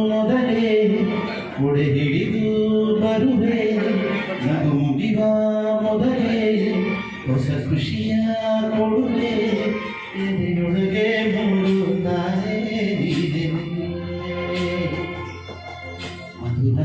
ಮೊದಲೇ ಮುಡೆ ಹಿಡಿದು ಬರುವೆ ನಗು ಮುಗಿವ ಮೊದಲೇ ಹೊಸ ಖುಷಿಯ ಕೊಡುವೆ ಎದೆಯೊಳಗೆ ಮೂಡುತ್ತಾನೆ ಮಧುರ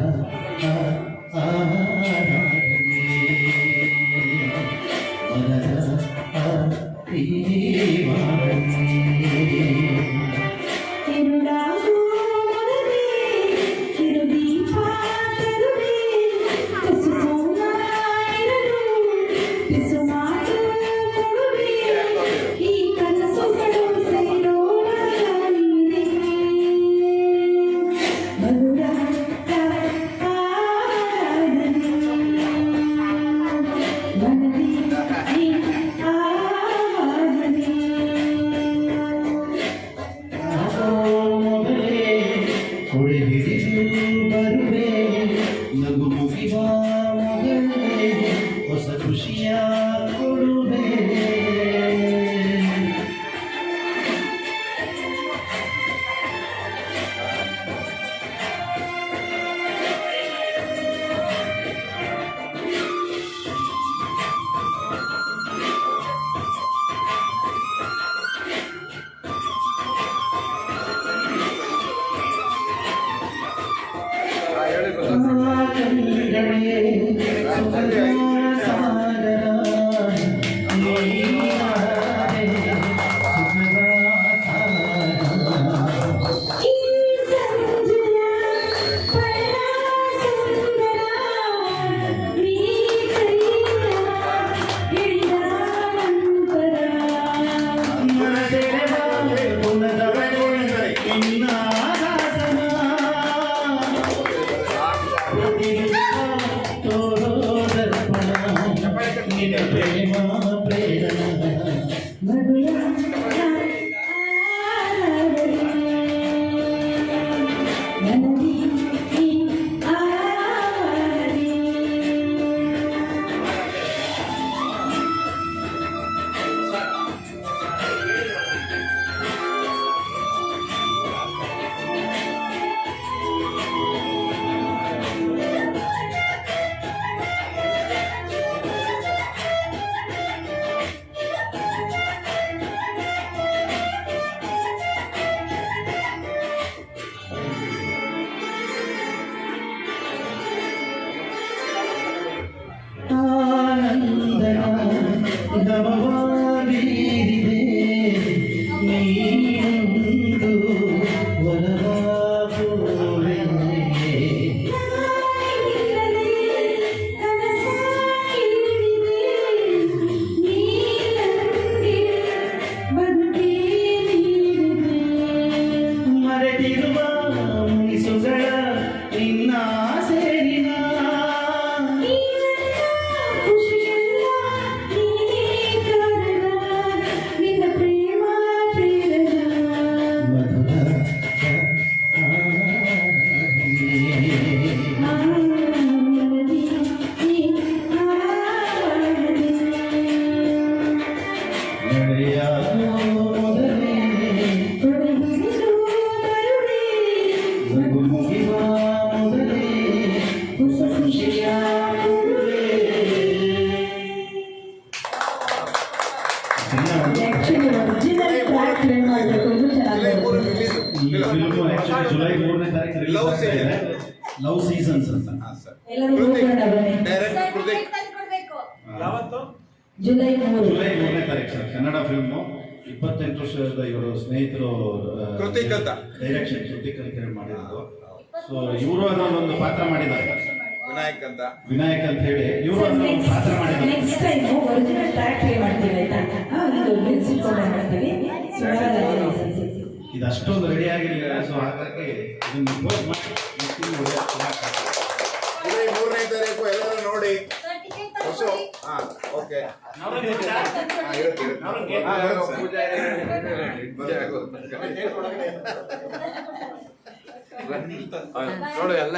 ನಗು ಮುಗಿವ ಮೊದಲೇ ಹೊಸ ಖುಷಿಯ ಕೊಡುವೆ ಜುಲೈ 3ನೇ ತಾರೀಕು ಲವ್ ಸೀಸನ್ಸ್ ಅಂತ ಜುಲೈ 3ನೇ ತಾರೀಕು ಸರ್. ಕನ್ನಡ ಫಿಲ್ಮು 28 ವರ್ಷದ ಇವರು ಸ್ನೇಹಿತರು ಡೈರೆಕ್ಷನ್ ಕೃತಿಕ್ ಅಂತ ಮಾಡಿರೋದು. ಸೊ ಇವರು ಅದೊಂದು ಪಾತ್ರ ಮಾಡಿದ್ದಾರೆ, ವಿನಾಯಕ್ ಅಂತ ಹೇಳಿ ಇವರು ಅದೊಂದು ಪಾತ್ರ ಮಾಡಿದ್ದಾರೆ. Next time original track play ಮಾಡ್ತೀವಿ ಆಯ್ತಾ? ಇದು ಮ್ಯೂಸಿಕ್ ಕೂಡ ಮಾಡ್ತೀವಿ. ಇದು ಅಷ್ಟೊಂದು ರೆಡಿ ಆಗಿರಲಿಲ್ಲ. ಸೊ ಹಾಗಾಗಿ ಇದನ್ನು ಜುಲೈ 3ನೇ ತಾರೀಕು ಎಲ್ಲರೂ ನೋಡಿ. ನೋಡು ಎಲ್ಲ